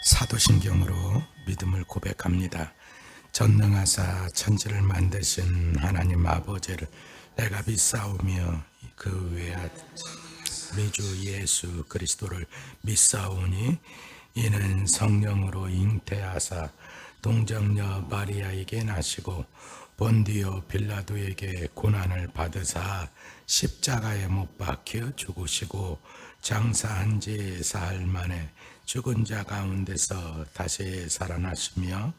사도신경으로 믿음을 고백합니다. 전능하사 천지를 만드신 하나님 아버지를 내가 믿사오며 그 외아 미주 예수 그리스도를 믿사오니 이는 성령으로 잉태하사 동정녀 마리아에게 나시고 본디오 빌라도에게 고난을 받으사 십자가에 못 박혀 죽으시고 장사한 지 사흘 만에 죽은 자 가운데서 다시 살아나시며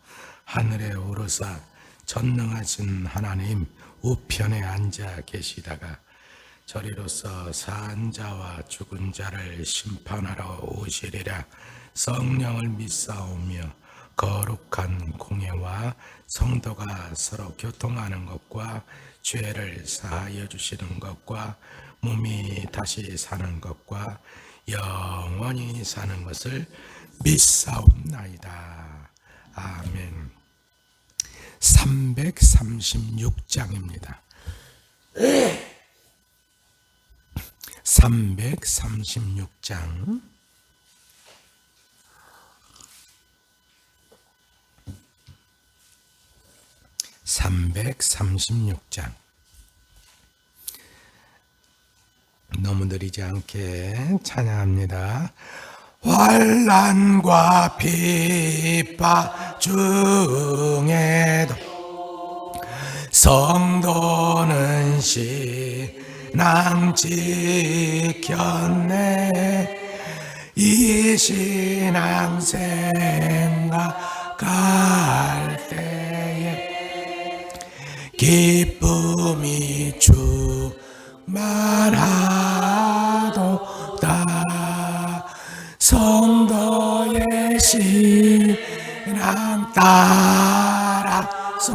하늘에 오르사 전능하신 하나님 우편에 앉아 계시다가 저리로서 산 자와 죽은 자를 심판하러 오시리라. 성령을 믿사오며 거룩한 공예와 성도가 서로 교통하는 것과 죄를 사하여 주시는 것과 몸이 다시 사는 것과 영원히 사는 것을 믿사옵나이다. 아멘. 336장입니다. 336장. 너무 느리지 않게 찬양합니다. 환난과 핍박 중에도 성도는 신앙 지켰네. 이 신앙 생각할 때에 기쁨이 충만하도다. 성도의 신앙 따라서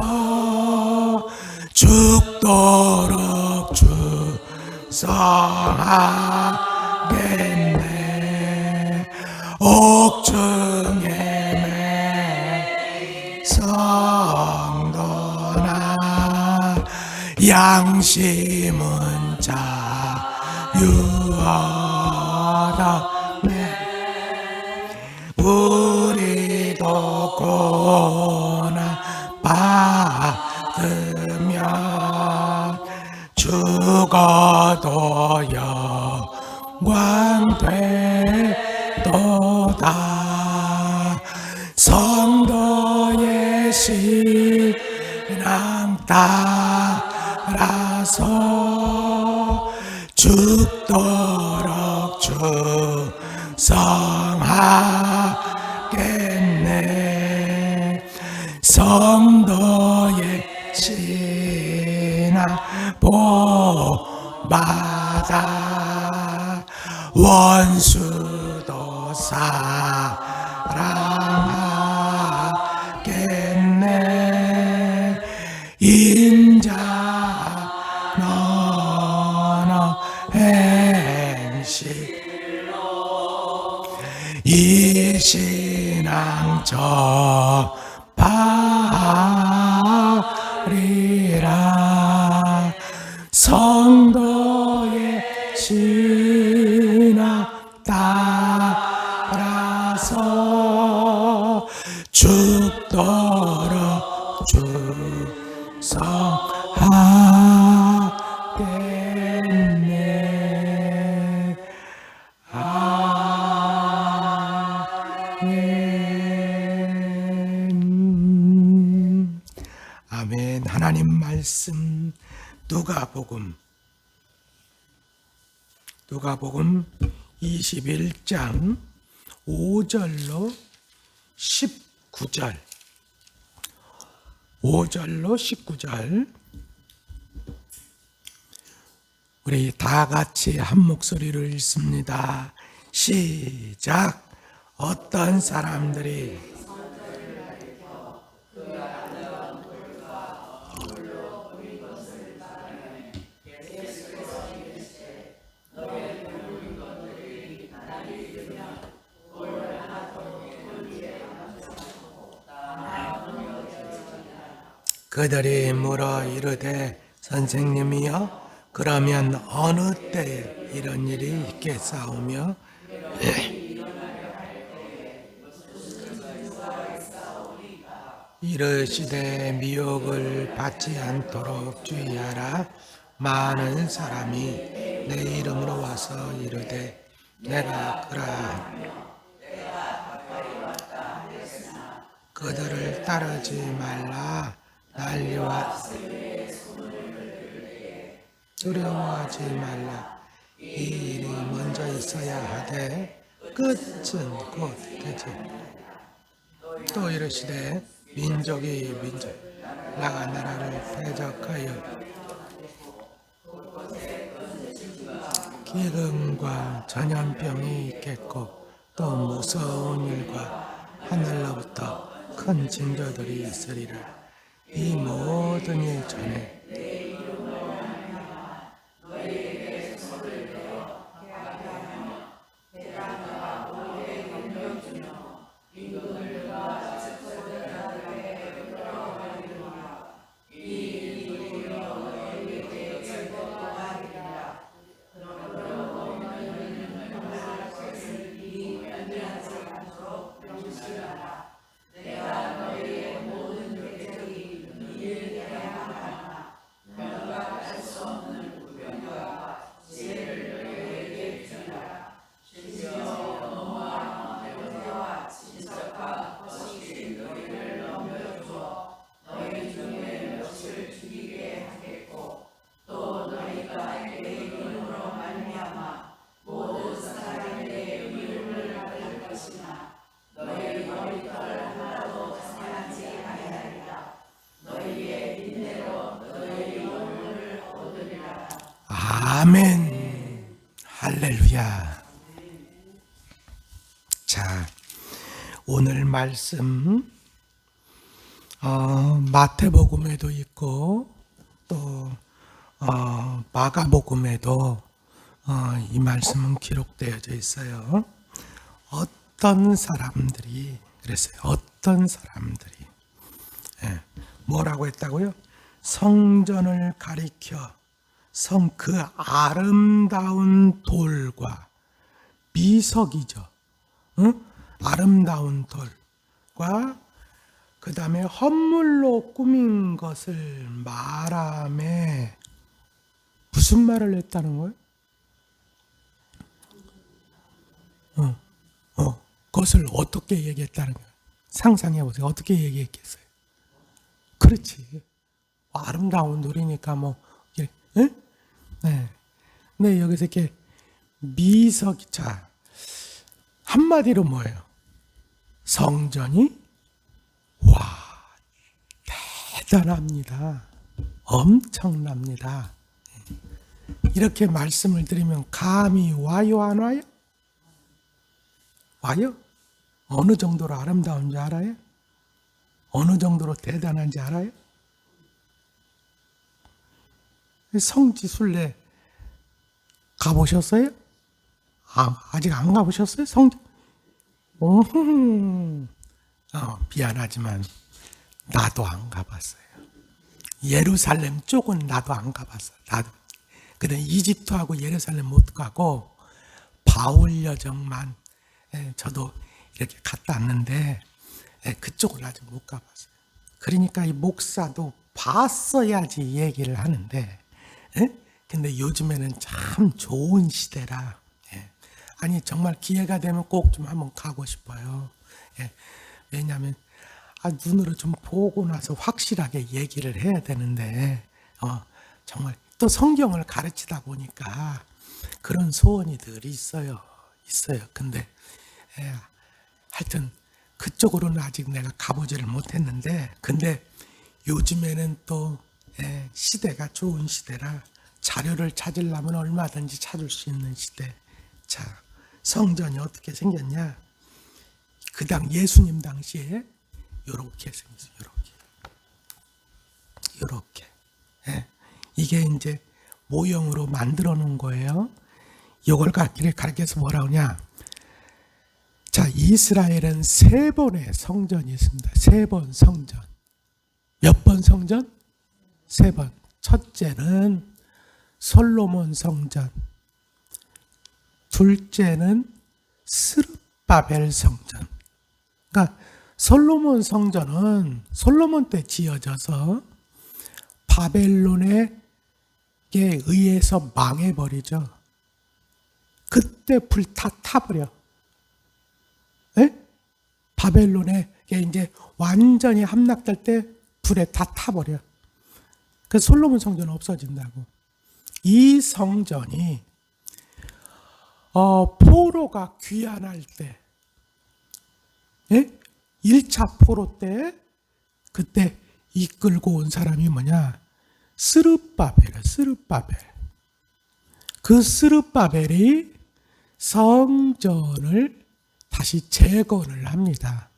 죽도록 충성하겠네. 옥중에 매 성도나 양심은 자유하다네. 우리도 고난 받으면 죽어도 영광 되도다. 성도의 신앙 따라서 죽도록 충성하겠네. 성도의 신앙 복받아 원수도 사랑하겠네. 인자 너너 행실로 이 신앙 전파하리라. 성도의 신앙 따라서 죽도록 충성하겠네. 아멘. 아멘. 하나님 말씀 누가복음 21장 5절로 19절 우리 다 같이 한 목소리로 읽습니다. 시작. 어떤 사람들이 그들이 물어 이르되 선생님이여 그러면 어느 때에 이런 일이 있겠사오며 이르시되 미혹을 받지 않도록 주의하라. 많은 사람이 내 이름으로 와서 이르되 내가 그라 그들을 따르지 말라. 난리와 두려워하지 말라. 이 일이 먼저 있어야 하되 끝은 곧 되지. 또 이르시되 민족이 민족 나가 나라를 대적하여 기근과 전염병이 있겠고 또 무서운 일과 하늘로부터 큰 징조들이 있으리라. 이 모든 일 전에 아멘. 할렐루야. 자, 오늘 말씀 마태복음에도 있고 또 마가복음에도 이 말씀은 기록되어져 있어요. 어떤 사람들이 그랬어요. 어떤 사람들이 뭐라고 했다고요? 성전을 가리켜 그 아름다운 돌과 미석이죠. 아름다운 돌과 그 다음에 헌물로 꾸민 것을 말하며 무슨 말을 했다는 거예요? 그것을 어떻게 얘기했다는 거예요? 상상해 보세요. 어떻게 얘기했겠어요? 그렇지. 아름다운 돌이니까 네, 여기서 이렇게 자, 한마디로 뭐예요? 성전이 대단합니다. 엄청납니다. 이렇게 말씀을 드리면 감이 와요, 안 와요? 와요? 어느 정도로 아름다운지 알아요? 어느 정도로 대단한지 알아요? 성지순례 가보셨어요? 아직 안 가보셨어요? 미안하지만 나도 안 가봤어요. 예루살렘 쪽은 나도 안 가봤어요. 근데 이집트하고 예루살렘 못 가고 바울 여정만 저도 이렇게 갔다 왔는데 그쪽을 아직 못 가봤어요. 그러니까 이 목사도 봤어야지 얘기를 하는데 근데 요즘에는 참 좋은 시대라 아니 정말 기회가 되면 꼭 좀 한번 가고 싶어요. 왜냐하면 눈으로 좀 보고 나서 확실하게 얘기를 해야 되는데 정말 또 성경을 가르치다 보니까 그런 소원이 늘 있어요. 근데 하여튼 그쪽으로는 아직 내가 가보지를 못했는데 근데 요즘에는 또 시대가 좋은 시대라 자료를 찾으려면 얼마든지 찾을 수 있는 시대. 자, 성전이 어떻게 생겼냐? 그 예수님 당시에 요렇게 생겼어요. 요렇게. 이게 이제 모형으로 만들어 놓은 거예요. 이걸 가르쳐서 뭐라 하냐? 자, 이스라엘은 3번의 성전이 있습니다. 3번 성전. 몇 번 성전? 3번. 첫째는 솔로몬 성전. 둘째는 스룹바벨 성전. 그러니까 솔로몬 성전은 솔로몬 때 지어져서 바벨론에 의해서 망해버리죠. 그때 불 다 타버려. 에? 바벨론에 이제 완전히 함락될 때 불에 다 타버려. 그래서 솔로몬 성전은 없어진다고. 이 성전이 포로가 귀환할 때, 1차 포로 때 그때 이끌고 온 사람이 뭐냐? 스룹바벨이야. 스룹바벨. 그 스룹바벨이 성전을 다시 재건을 합니다.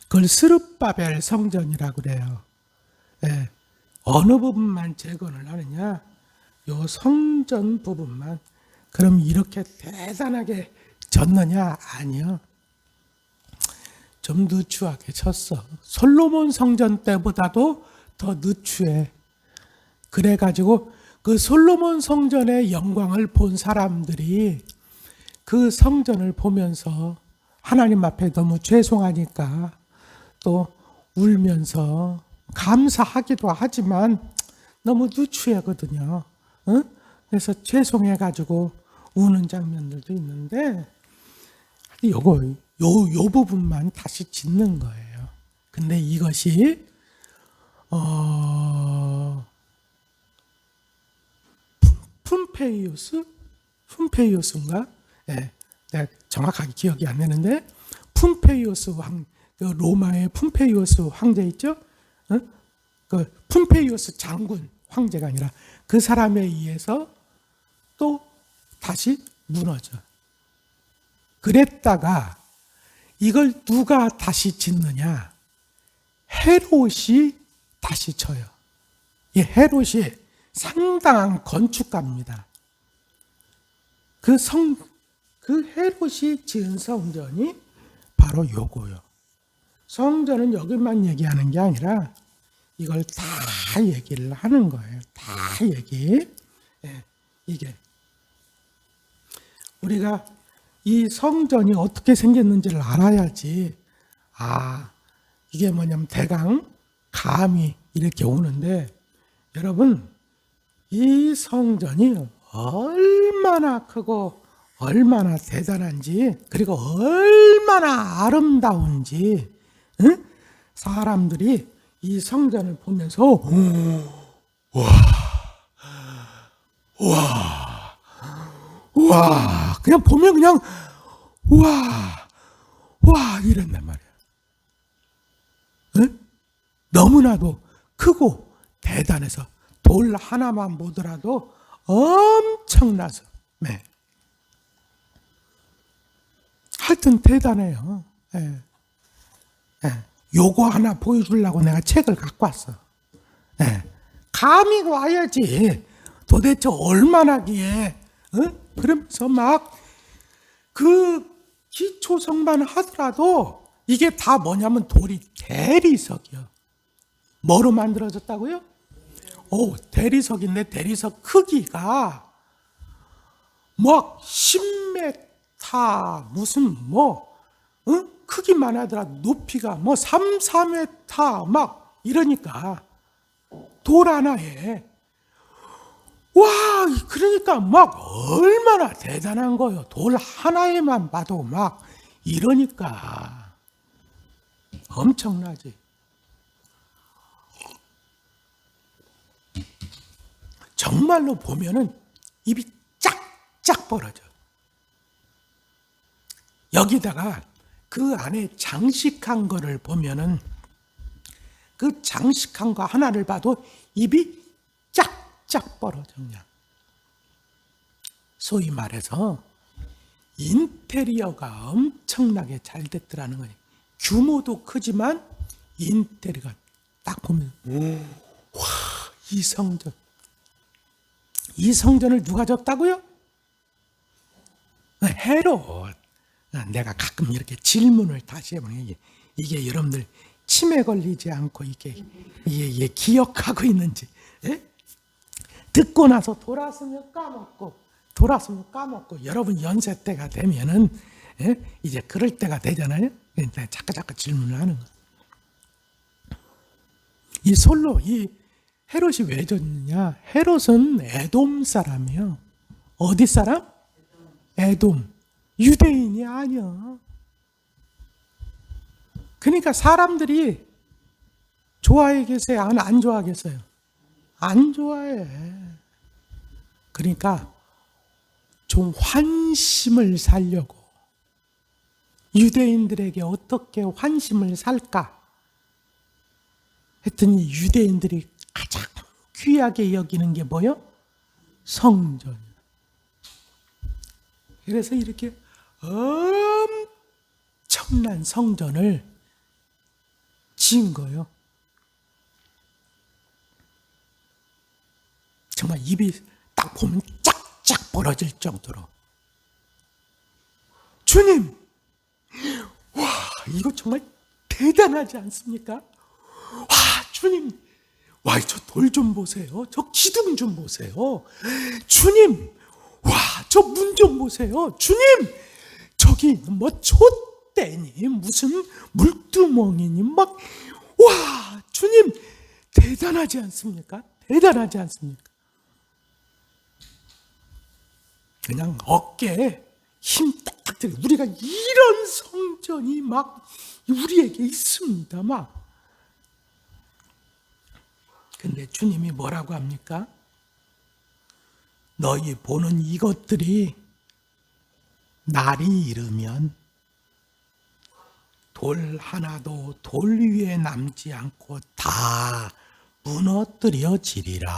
그걸 스룹바벨 성전이라고 그래요. 예. 어느 부분만 재건을 하느냐? 요 성전 부분만. 그럼 이렇게 대단하게 졌느냐? 아니요. 좀 누추하게 쳤어. 솔로몬 성전 때보다도 더 누추해. 그래가지고 그 솔로몬 성전의 영광을 본 사람들이 그 성전을 보면서 하나님 앞에 너무 죄송하니까 또 울면서 감사하기도 하지만 너무 누추하거든요. 그래서 죄송해가지고 우는 장면들도 있는데 요 부분만 다시 짓는 거예요. 근데 이것이 푼페이오스인가? 예, 내가 정확하게 기억이 안 나는데 푼페이오스 그 로마의 푼페이오스 황제 있죠? 그 푼페이오스 장군 황제가 아니라 그 사람에 의해서 또 다시 무너져. 그랬다가 이걸 누가 다시 짓느냐? 헤롯이 다시 쳐요. 이 헤롯이 상당한 건축가입니다. 그 헤롯이 지은 성전이 바로 요거요. 성전은 여기만 얘기하는 게 아니라 이걸 다 얘기를 하는 거예요. 다 얘기. 예, 이게 우리가 이 성전이 어떻게 생겼는지를 알아야지. 이게 뭐냐면 대강 감이 이렇게 오는데, 여러분 이 성전이 얼마나 크고 얼마나 대단한지, 그리고 얼마나 아름다운지, 사람들이 이 성전을 보면서 와 그냥 보면 그냥 와 이랬단 말이야. 너무나도 크고 대단해서 돌 하나만 보더라도 엄청나서. 네. 하여튼 대단해요. 네. 네. 요거 하나 보여주려고 내가 책을 갖고 왔어. 네. 감이 와야지. 도대체 얼마나기에, 그러면서 막 그 기초 성만 하더라도 이게 다 뭐냐면 돌이 대리석이요. 뭐로 만들어졌다고요? 대리석인데 대리석 크기가 막 10m 무슨 크기만 하더라도 높이가 3, 4m 막 이러니까 돌 하나에 그러니까 막 얼마나 대단한 거예요. 돌 하나에만 봐도 막 이러니까 엄청나지. 정말로 보면은 입이 짝짝 벌어져. 여기다가 그 안에 장식한 거를 보면은 그 장식한 거 하나를 봐도 입이 짝짝 벌어져. 그냥 소위 말해서 인테리어가 엄청나게 잘 됐더라는 거예요. 규모도 크지만 인테리어가 딱 보면 이 성전을 누가 졌다고요? 헤롯. 내가 가끔 이렇게 질문을 다시 해보면 이게 여러분들 치매 걸리지 않고 이게 기억하고 있는지, 듣고 나서 돌아서면 까먹고 여러분 연세 때가 되면은 예? 이제 그럴 때가 되잖아요. 그러니까 자꾸 질문을 하는 거예요. 이 솔로, 이 헤롯이 왜 졌느냐? 헤롯은 에돔 사람이에요. 어디 사람? 에돔. 유대인이 아니야. 그러니까 사람들이 좋아하겠어요? 안 좋아하겠어요? 안 좋아해. 그러니까 좀 환심을 살려고 유대인들에게 어떻게 환심을 살까 했더니 유대인들이 가장 귀하게 여기는 게 뭐요? 성전. 그래서 이렇게 엄청난 성전을 지은 거예요. 정말 입이 딱 보면 짝짝 벌어질 정도로. 주님, 와, 이거 정말 대단하지 않습니까? 와, 주님, 와, 저 돌 좀 보세요. 저 기둥 좀 보세요. 주님, 와, 저 문 좀 보세요. 주님, 저기 뭐 촛대니 무슨 물두멍이니 막, 와, 주님, 대단하지 않습니까? 대단하지 않습니까? 그냥 어깨에 힘 딱딱 들고 우리가 이런 성전이 막 우리에게 있습니다. 막. 근데 주님이 뭐라고 합니까? 너희 보는 이것들이 날이 이르면 돌 하나도 돌 위에 남지 않고 다 무너뜨려지리라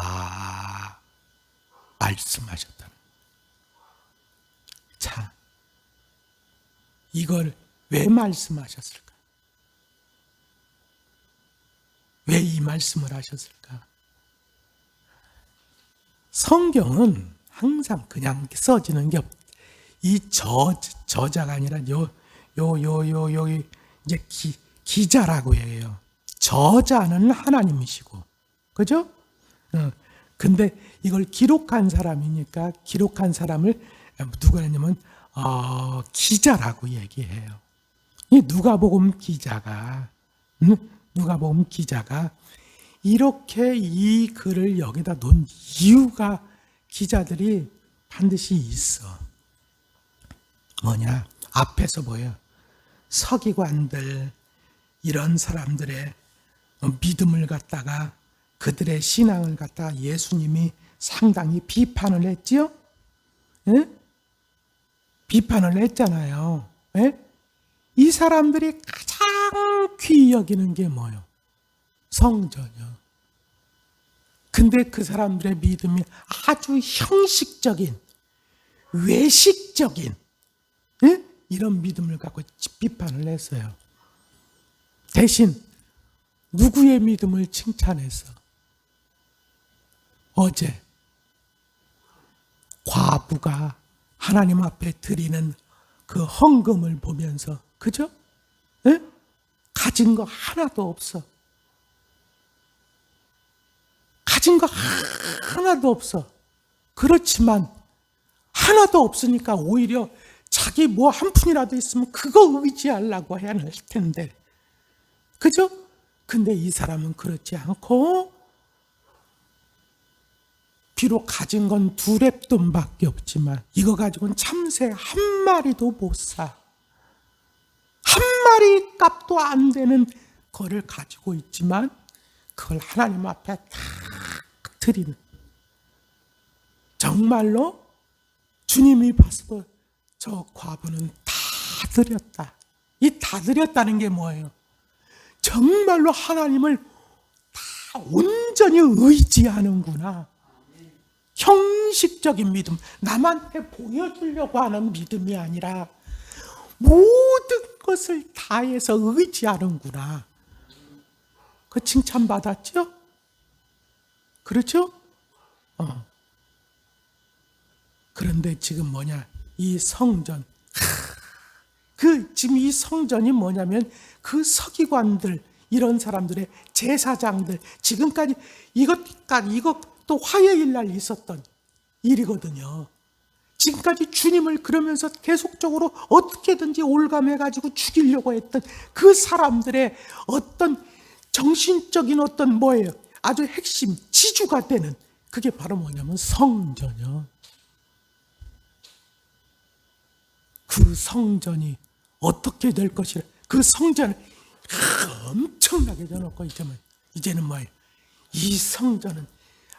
말씀하셨다. 자, 이걸 왜 말씀하셨을까? 왜 이 말씀을 하셨을까? 성경은 항상 그냥 써지는 게 이 저자가 아니라 이제 기자라고 해요. 저자는 하나님이시고, 그죠? 근데 이걸 기록한 사람이니까 기록한 사람을 누가 했냐면 기자라고 얘기해요. 이 누가복음 기자가 이렇게 이 글을 여기다 놓은 이유가 기자들이 반드시 있어. 뭐냐? 앞에서 보여. 서기관들 이런 사람들의 믿음을 갖다가 그들의 신앙을 갖다가 예수님이 상당히 비판을 했지요. 예? 비판을 했잖아요. 예? 이 사람들이 가장 귀히 여기는 게 뭐예요? 성전이요. 근데 그 사람들의 믿음이 아주 형식적인, 외식적인, 예? 이런 믿음을 갖고 비판을 했어요. 대신 누구의 믿음을 칭찬했어? 어제 과부가 하나님 앞에 드리는 그 헌금을 보면서, 그죠? 예? 가진 거 하나도 없어. 가진 거 하나도 없어. 그렇지만 하나도 없으니까 오히려 자기 뭐 한 푼이라도 있으면 그거 의지하려고 해야 할 텐데, 그죠? 근데 이 사람은 그렇지 않고 비록 가진 건 2렙돈밖에 없지만 이거 가지고는 참새 한 마리도 못 사. 한 마리 값도 안 되는 거를 가지고 있지만 그걸 하나님 앞에 다 드리는. 정말로 주님이 봤을 때 저 과부는 다 드렸다. 이 다 드렸다는 게 뭐예요? 정말로 하나님을 다 온전히 의지하는구나. 형식적인 믿음, 남한테 보여주려고 하는 믿음이 아니라 모든 것을 다해서 의지하는구나. 그 칭찬받았죠? 그렇죠? 그런데 지금 뭐냐? 이 성전. 지금 이 성전이 뭐냐면 그 서기관들, 이런 사람들의 제사장들, 지금까지 이것도 화요일 날 있었던 일이거든요. 지금까지 주님을 그러면서 계속적으로 어떻게든지 올감해가지고 죽이려고 했던 그 사람들의 어떤 정신적인 어떤 뭐예요? 아주 핵심, 지주가 되는 그게 바로 뭐냐면 성전이요. 그 성전이 어떻게 될 것이라. 그 성전을 엄청나게 해놓고 이제는 뭐예요? 이 성전은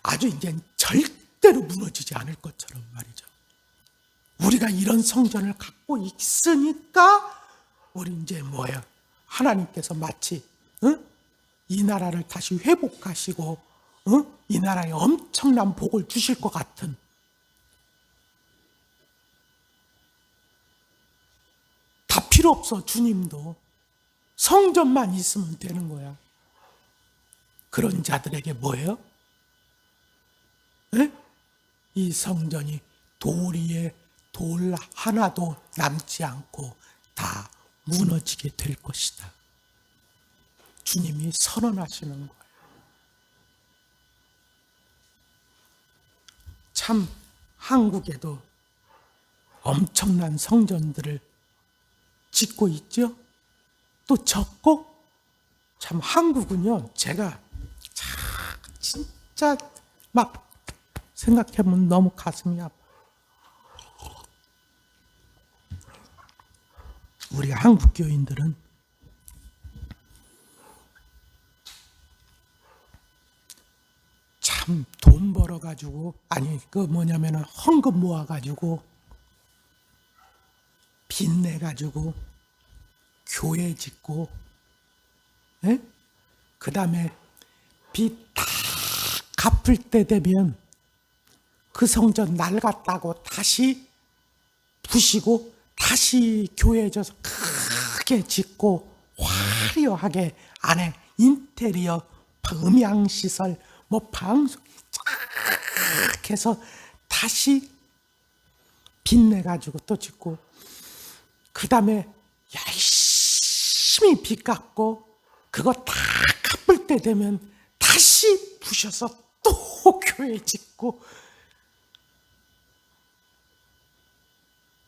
아주 이제 절대로 무너지지 않을 것처럼 말이죠. 우리가 이런 성전을 갖고 있으니까 우리 이제 뭐예요? 하나님께서 마치 이 나라를 다시 회복하시고 이 나라에 엄청난 복을 주실 것 같은 다 필요 없어. 주님도 성전만 있으면 되는 거야. 그런 자들에게 뭐예요? 에? 이 성전이 돌 위에 돌 하나도 남지 않고 다 무너지게 될 것이다. 주님이 선언하시는 거예요. 참 한국에도 엄청난 성전들을 짓고 있죠. 또 적고 참 한국은요. 제가 진짜 막 생각해보면 너무 가슴이 아파요. 우리 한국 교인들은 참 돈 벌어가지고 헌금 모아가지고 빚내가지고 교회 짓고 그 다음에 빚 다 갚을 때 되면 그 성전 낡았다고 다시 부시고 다시 교회에 져서 크게 짓고 화려하게 안에 인테리어, 음향시설, 방송 쫙 해서 다시 빚내가지고 또 짓고 그 다음에 열심히 빚 갚고 그거 다 갚을 때 되면 다시 부셔서 또 교회 짓고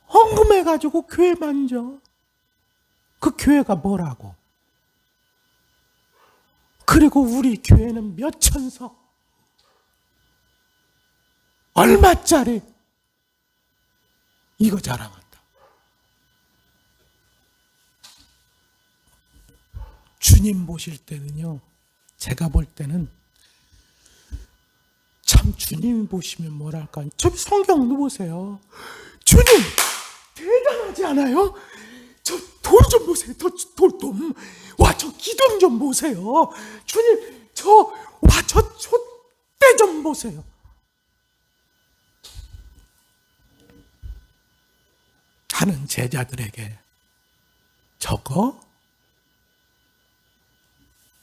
헌금해가지고 교회 만져. 그 교회가 뭐라고? 그리고 우리 교회는 몇 천석, 얼마짜리 이거 자랑한다. 주님 보실 때는요, 제가 볼 때는 참 주님이 보시면 뭐랄까, 저 성경도 보세요. 주님 대단하지 않아요? 저 돌 좀 보세요. 와, 저 기둥 좀 보세요. 주님, 저 촛대 좀 보세요. 하는 제자들에게 저거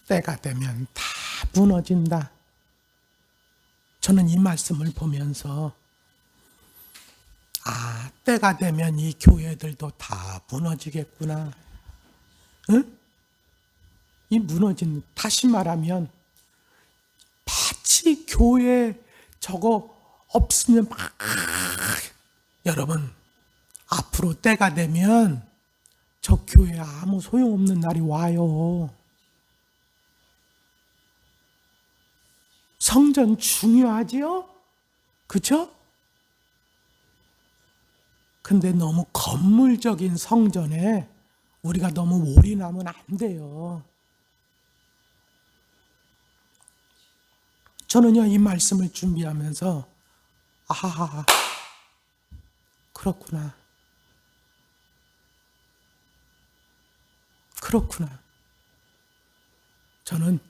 때가 되면 다 무너진다. 저는 이 말씀을 보면서 때가 되면 이 교회들도 다 무너지겠구나. 응? 이 무너진, 다시 말하면 마치 교회 저거 없으면 여러분 앞으로 때가 되면 저 교회 아무 소용없는 날이 와요. 성전 중요하지요? 그죠? 근데 너무 건물적인 성전에 우리가 너무 올인하면 안 돼요. 저는요, 이 말씀을 준비하면서 그렇구나. 저는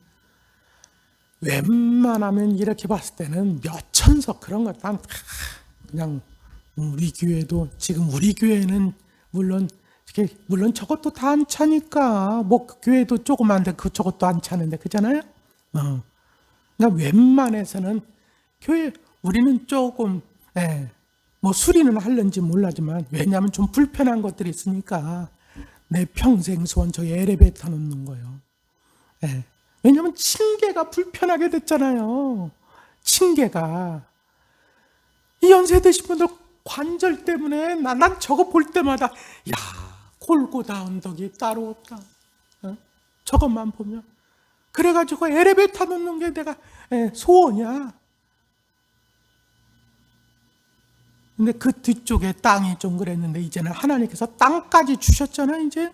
웬만하면 이렇게 봤을 때는 몇 천석 그런 것 그냥 우리 교회도 지금 우리 교회는 물론 저것도 다 안 차니까 교회도 조그만데 저것도 안 차는데 그잖아요. 그러니까 웬만해서는 교회 우리는 조금 수리는 하려는지 몰라지만 왜냐하면 좀 불편한 것들이 있으니까 내 평생 소원 저 엘리베이터 놓는 거예요. 왜냐하면 층계가 불편하게 됐잖아요. 층계가 이 연세 드신 분들 관절 때문에 난 저거 볼 때마다 야, 골고다 언덕이 따로 없다. 저것만 보면. 그래가지고 엘리베이터 놓는 게 내가 소원이야. 근데 그 뒤쪽에 땅이 좀 그랬는데 이제는 하나님께서 땅까지 주셨잖아, 이제.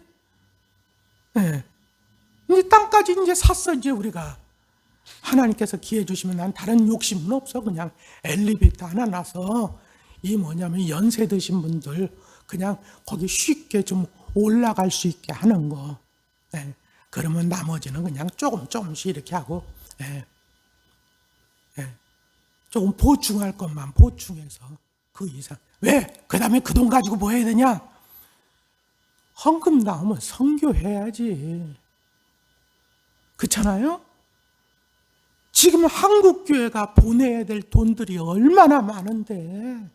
이제 땅까지 이제 샀어, 이제 우리가. 하나님께서 기회 주시면 난 다른 욕심은 없어. 그냥 엘리베이터 하나 놔서 이 뭐냐면 연세 드신 분들 그냥 거기 쉽게 좀 올라갈 수 있게 하는 거. 그러면 나머지는 그냥 조금씩 이렇게 하고 조금 보충할 것만 보충해서 그 이상. 왜? 그 다음에 그 돈 가지고 뭐 해야 되냐? 헌금 나오면 선교해야지. 그렇잖아요? 지금 한국교회가 보내야 될 돈들이 얼마나 많은데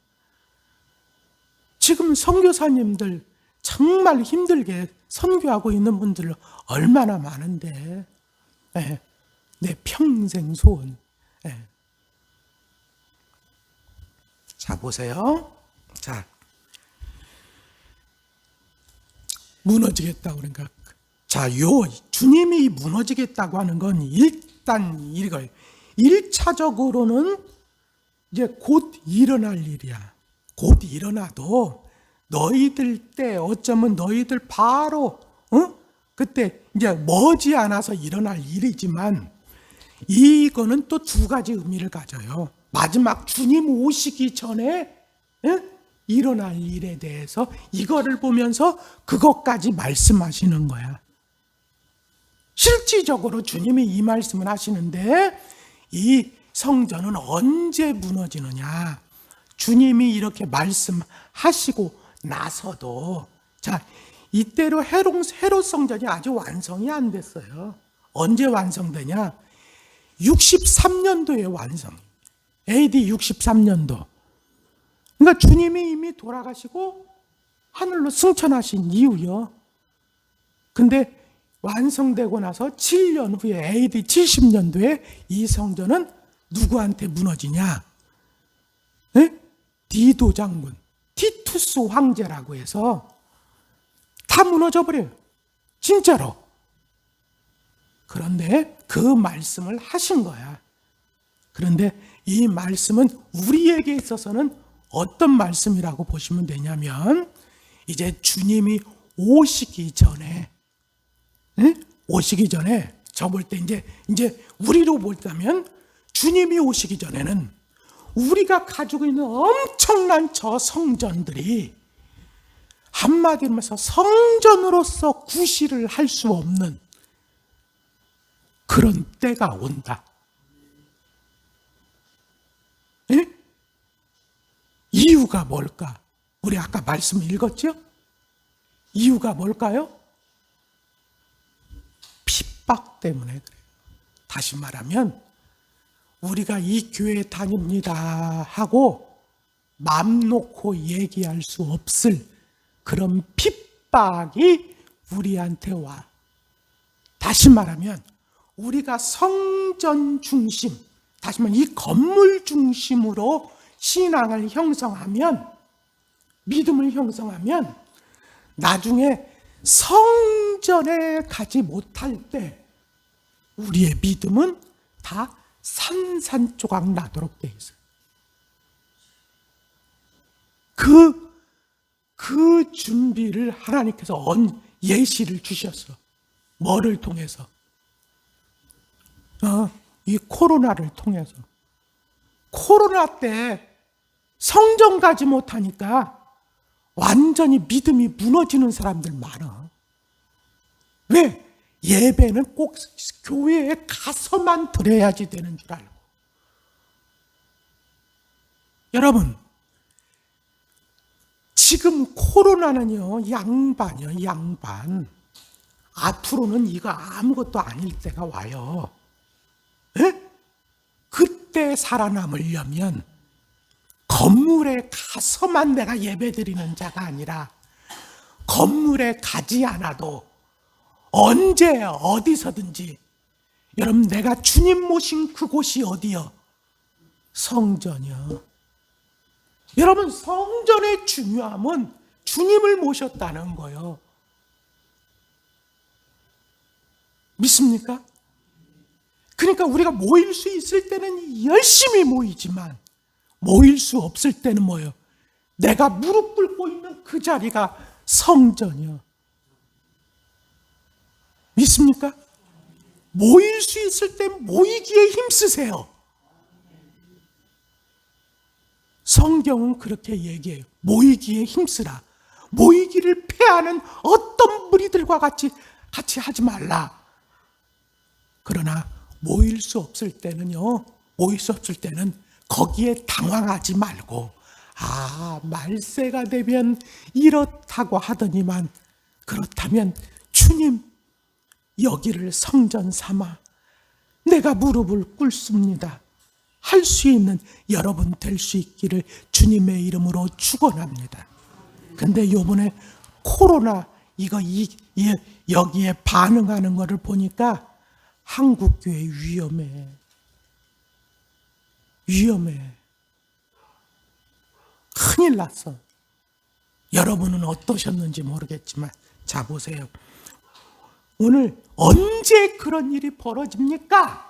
지금 선교사님들 정말 힘들게 선교하고 있는 분들 얼마나 많은데 내 평생 소원. 자, 보세요. 자, 무너지겠다 그러니까. 자, 주님이 무너지겠다고 하는 건 일단 이걸 1차적으로는 이제 곧 일어날 일이야. 곧 일어나도 너희들 때 어쩌면 너희들 바로 그때 이제 머지않아서 일어날 일이지만 이거는 또 두 가지 의미를 가져요. 마지막 주님 오시기 전에 일어날 일에 대해서 이거를 보면서 그것까지 말씀하시는 거야. 실질적으로 주님이 이 말씀을 하시는데 이 성전은 언제 무너지느냐? 주님이 이렇게 말씀하시고 나서도 자, 이때로 헤롯 성전이 아직 완성이 안 됐어요. 언제 완성되냐? 63년도에 완성. AD 63년도. 그러니까 주님이 이미 돌아가시고 하늘로 승천하신 이후요. 근데 완성되고 나서 7년 후에 AD 70년도에 이 성전은 누구한테 무너지냐? 디도 장군, 티투스 황제라고 해서 다 무너져 버려요. 진짜로. 그런데 그 말씀을 하신 거야. 그런데 이 말씀은 우리에게 있어서는 어떤 말씀이라고 보시면 되냐면 이제 주님이 오시기 전에 저 볼 때 이제 우리로 볼다면 주님이 오시기 전에는 우리가 가지고 있는 엄청난 저 성전들이 한마디로 말해서 성전으로서 구실을 할 수 없는 그런 때가 온다. 이유가 뭘까? 우리 아까 말씀 읽었죠? 이유가 뭘까요? 핍박 때문에 그래요. 다시 말하면 우리가 이 교회 다닙니다 하고 맘 놓고 얘기할 수 없을 그런 핍박이 우리한테 와. 다시 말하면 우리가 성전 중심, 다시 말하면 이 건물 중심으로 신앙을 형성하면, 믿음을 형성하면 나중에 성전에 가지 못할 때 우리의 믿음은 다 산산조각 나도록 돼 있어요. 그 준비를 하나님께서 예시를 주셨어. 뭐를 통해서? 이 코로나를 통해서. 코로나 때 성전 가지 못하니까 완전히 믿음이 무너지는 사람들 많아. 왜? 예배는 꼭 교회에 가서만 드려야지 되는 줄 알고. 여러분, 지금 코로나는요, 양반이요, 양반. 앞으로는 이거 아무것도 아닐 때가 와요. 에? 그때 살아남으려면 건물에 가서만 내가 예배드리는 자가 아니라 건물에 가지 않아도 언제 어디서든지, 여러분, 내가 주님 모신 그곳이 어디요? 성전이요. 여러분, 성전의 중요함은 주님을 모셨다는 거예요. 믿습니까? 그러니까 우리가 모일 수 있을 때는 열심히 모이지만 모일 수 없을 때는 뭐예요? 내가 무릎 꿇고 있는 그 자리가 성전이요. 믿습니까? 모일 수 있을 때 모이기에 힘쓰세요. 성경은 그렇게 얘기해요. 모이기에 힘쓰라. 모이기를 패하는 어떤 무리들과 같이 하지 말라. 그러나 모일 수 없을 때는요, 모일 수 없을 때는 거기에 당황하지 말고, 말세가 되면 이렇다고 하더니만, 그렇다면 주님, 여기를 성전 삼아 내가 무릎을 꿇습니다. 할 수 있는 여러분 될 수 있기를 주님의 이름으로 축원합니다. 근데 요번에 코로나 여기에 반응하는 거를 보니까 한국교회 위험해. 큰일 났어. 여러분은 어떠셨는지 모르겠지만, 자 보세요. 오늘 언제 그런 일이 벌어집니까?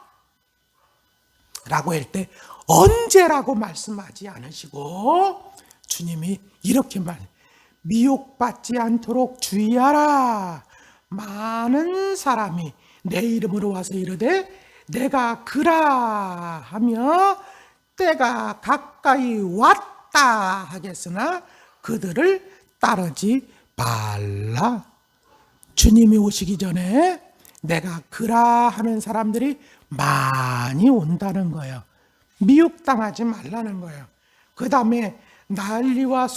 라고 할 때 언제라고 말씀하지 않으시고 주님이 이렇게 미혹받지 않도록 주의하라. 많은 사람이 내 이름으로 와서 이르되 내가 그라 하며 때가 가까이 왔다 하겠으나 그들을 따르지 말라. 주님이 오시기 전에 내가 그라 하는 사람들이 많이 온다는 거예요. 미혹당하지 말라는 거예요. 그 다음에 난리와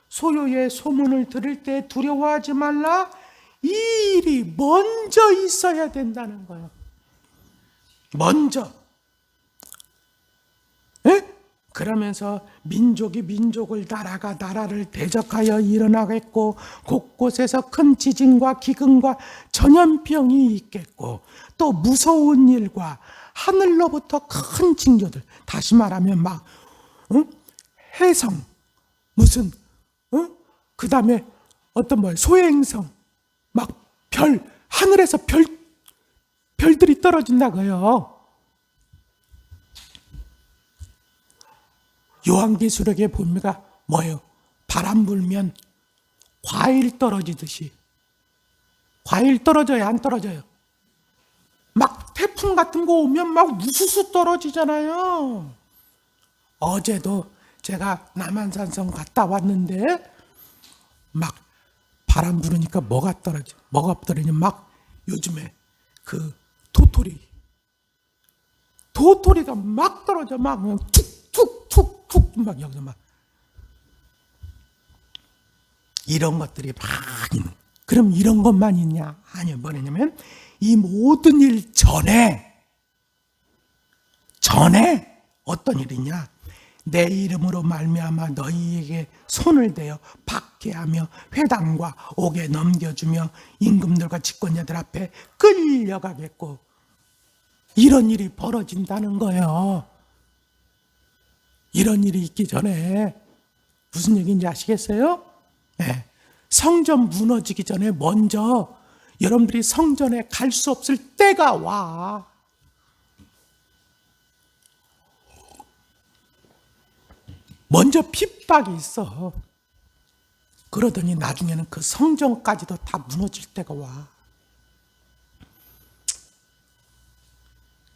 소요의 소문을 들을 때 두려워하지 말라. 이 일이 먼저 있어야 된다는 거예요. 먼저. 그러면서 민족이 민족을, 나라가 나라를 대적하여 일어나겠고 곳곳에서 큰 지진과 기근과 전염병이 있겠고 또 무서운 일과 하늘로부터 큰 징조들, 다시 말하면 해성 무슨 그 다음에 어떤 소행성 하늘에서 별들이 떨어진다고요. 요한계시록에 보니까 뭐예요? 바람 불면 과일 떨어지듯이. 과일 떨어져요, 안 떨어져요? 태풍 같은 거 오면 우수수 떨어지잖아요. 어제도 제가 남한산성 갔다 왔는데 바람 부르니까 뭐가 떨어지냐? 요즘에 그 도토리가 떨어져. 툭툭툭툭 여기서 이런 것들이 많이. 그럼 이런 것만 있냐? 아니요. 뭐냐면 이 모든 일 전에 어떤 일이냐? 내 이름으로 말미암아 너희에게 손을 대어 박해하며 회당과 옥에 넘겨주며 임금들과 집권자들 앞에 끌려가겠고, 이런 일이 벌어진다는 거예요. 이런 일이 있기 전에 무슨 얘기인지 아시겠어요? 네. 성전 무너지기 전에 먼저 여러분들이 성전에 갈 수 없을 때가 와. 먼저 핍박이 있어. 그러더니 나중에는 그 성전까지도 다 무너질 때가 와.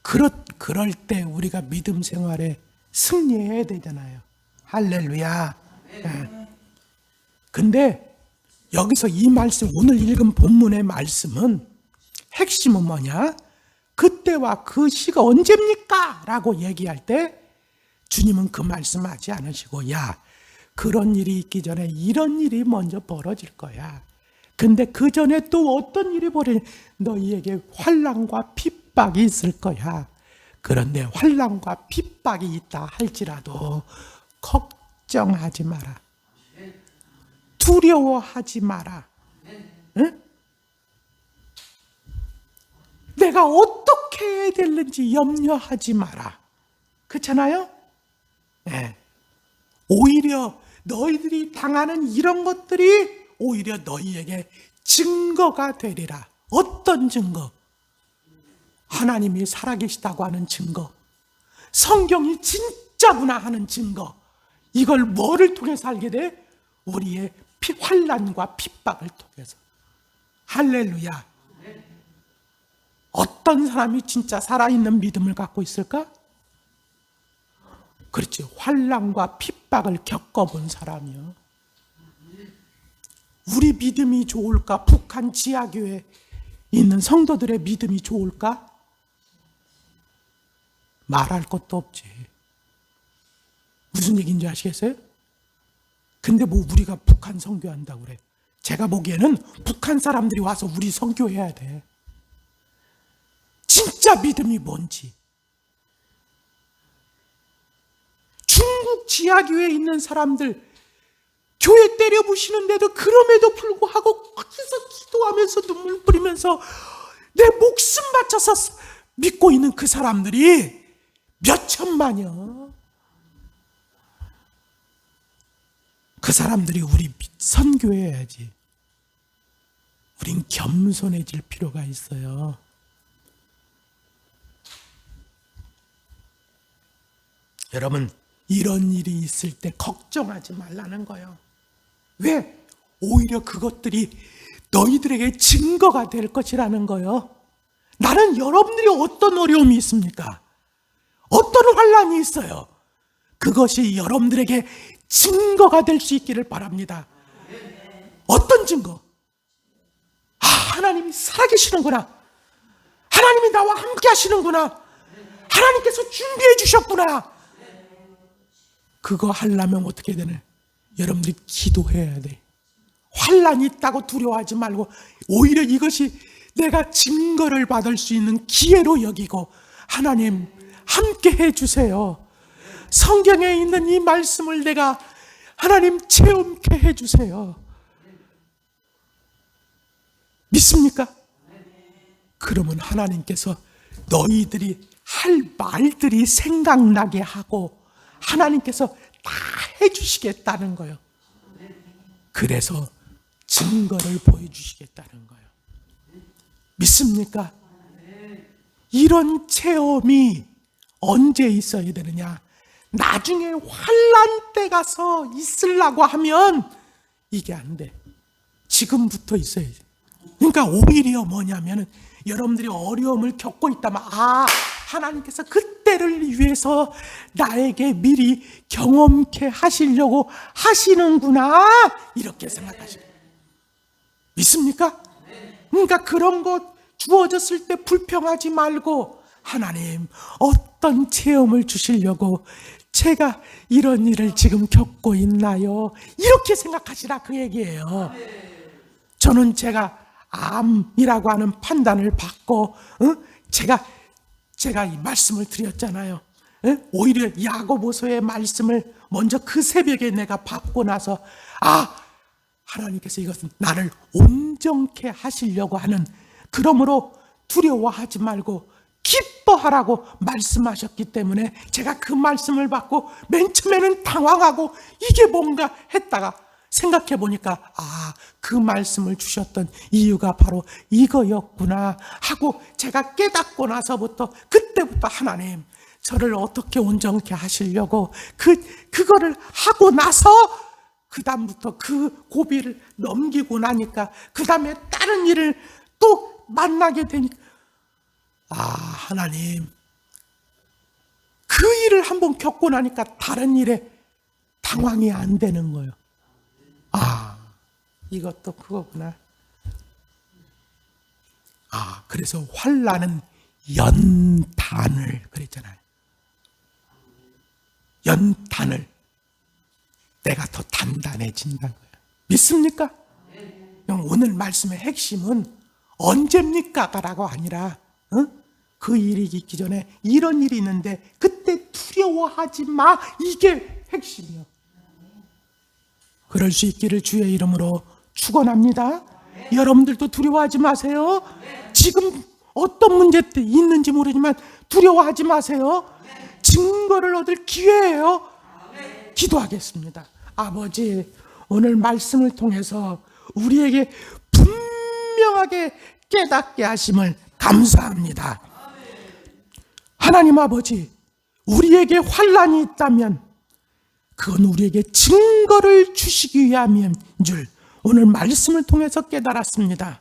그럴 때 우리가 믿음 생활에 승리해야 되잖아요. 할렐루야. 네. 근데 여기서 이 말씀, 오늘 읽은 본문의 말씀은 핵심은 뭐냐? 그때와 그 시가 언제입니까? 라고 얘기할 때 주님은 그 말씀하지 않으시고, 그런 일이 있기 전에 이런 일이 먼저 벌어질 거야. 근데 그 전에 또 어떤 일이 벌어지냐? 너희에게 환난과 핍박이 있을 거야. 그런데 환난과 핍박이 있다 할지라도 걱정하지 마라. 두려워하지 마라. 응? 내가 어떻게 해야 되는지 염려하지 마라. 그렇잖아요? 네. 오히려 너희들이 당하는 이런 것들이 오히려 너희에게 증거가 되리라. 어떤 증거? 하나님이 살아계시다고 하는 증거, 성경이 진짜구나 하는 증거. 이걸 뭐를 통해서 알게 돼? 우리의 환난과 핍박을 통해서. 할렐루야. 어떤 사람이 진짜 살아있는 믿음을 갖고 있을까? 그렇지, 환난과 핍박을 겪어본 사람이요. 우리 믿음이 좋을까? 북한 지하교회에 있는 성도들의 믿음이 좋을까? 말할 것도 없지. 무슨 얘기인지 아시겠어요? 근데 뭐 우리가 북한 선교한다고 그래. 제가 보기에는 북한 사람들이 와서 우리 선교해야 돼. 진짜 믿음이 뭔지. 중국 지하교회에 있는 사람들 교회 때려 부시는데도 그럼에도 불구하고 거기서 기도하면서 눈물 뿌리면서 내 목숨 바쳐서 믿고 있는 그 사람들이 몇 천만이요. 그 사람들이 우리 선교해야지. 우린 겸손해질 필요가 있어요. 여러분, 이런 일이 있을 때 걱정하지 말라는 거예요. 왜? 오히려 그것들이 너희들에게 증거가 될 것이라는 거예요. 나는 여러분들이 어떤 어려움이 있습니까? 어떤 환난이 있어요? 그것이 여러분들에게 증거가 될 수 있기를 바랍니다. 어떤 증거? 아, 하나님이 살아계시는구나. 하나님이 나와 함께 하시는구나. 하나님께서 준비해 주셨구나. 그거 하려면 어떻게 되나? 여러분들이 기도해야 돼. 환난이 있다고 두려워하지 말고 오히려 이것이 내가 증거를 받을 수 있는 기회로 여기고, 하나님 함께 해주세요. 성경에 있는 이 말씀을 내가 하나님 체험케 해주세요. 믿습니까? 그러면 하나님께서 너희들이 할 말들이 생각나게 하고 하나님께서 다 해주시겠다는 거예요. 그래서 증거를 보여주시겠다는 거예요. 믿습니까? 이런 체험이 언제 있어야 되느냐? 나중에 환난 때 가서 있으려고 하면 이게 안 돼. 지금부터 있어야지. 그러니까 오히려 뭐냐면은 여러분들이 어려움을 겪고 있다면, 아, 하나님께서 그때를 위해서 나에게 미리 경험케 하시려고 하시는구나, 이렇게 생각하시고. 믿습니까? 그러니까 그런 것 주어졌을 때 불평하지 말고, 하나님 어떤 체험을 주시려고 제가 이런 일을 지금 겪고 있나요? 이렇게 생각하시라, 그 얘기예요. 저는 제가 암이라고 하는 판단을 받고, 제가 이 말씀을 드렸잖아요. 오히려 야고보서의 말씀을 먼저 그 새벽에 내가 받고 나서, 아, 하나님께서 이것은 나를 온전케 하시려고 하는, 그러므로 두려워하지 말고 기뻐하라고 말씀하셨기 때문에 제가 그 말씀을 받고 맨 처음에는 당황하고 이게 뭔가 했다가 생각해 보니까, 아, 그 말씀을 주셨던 이유가 바로 이거였구나 하고 제가 깨닫고 나서부터, 그때부터 하나님 저를 어떻게 온전케 하시려고 그거를 하고 나서 그 다음부터 그 고비를 넘기고 나니까 그 다음에 다른 일을 또 만나게 되니까, 아, 하나님 그 일을 한번 겪고 나니까 다른 일에 당황이 안 되는 거예요. 아, 이것도 그거구나. 아, 그래서 환난은 연단을 그랬잖아요. 연단을, 내가 더 단단해진다는 거예요. 믿습니까? 오늘 말씀의 핵심은 언제입니까? 라고 아니라, 그 일이 있기 전에 이런 일이 있는데 그때 두려워하지 마, 이게 핵심이요. 그럴 수 있기를 주의 이름으로 축원합니다. 여러분들도 두려워하지 마세요. 지금 어떤 문제 있는지 모르지만 두려워하지 마세요. 증거를 얻을 기회예요. 기도하겠습니다. 아버지, 오늘 말씀을 통해서 우리에게 분명하게 깨닫게 하심을 감사합니다. 하나님 아버지, 우리에게 환난이 있다면 그건 우리에게 증거를 주시기 위함인 줄 오늘 말씀을 통해서 깨달았습니다.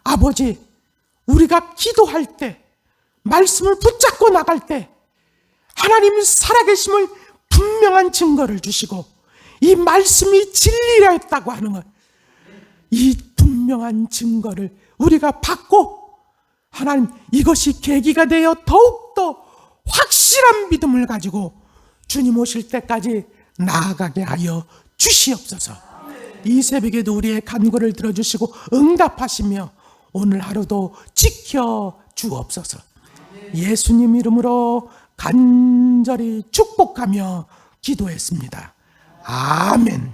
아버지, 우리가 기도할 때, 말씀을 붙잡고 나갈 때 하나님 살아계심을 분명한 증거를 주시고 이 말씀이 진리라 했다고 하는 것, 이 분명한 증거를 우리가 받고 하나님, 이것이 계기가 되어 더욱더 확실한 믿음을 가지고 주님 오실 때까지 나아가게 하여 주시옵소서. 이 새벽에도 우리의 간구를 들어주시고 응답하시며 오늘 하루도 지켜 주옵소서. 예수님 이름으로 간절히 축복하며 기도했습니다. 아멘.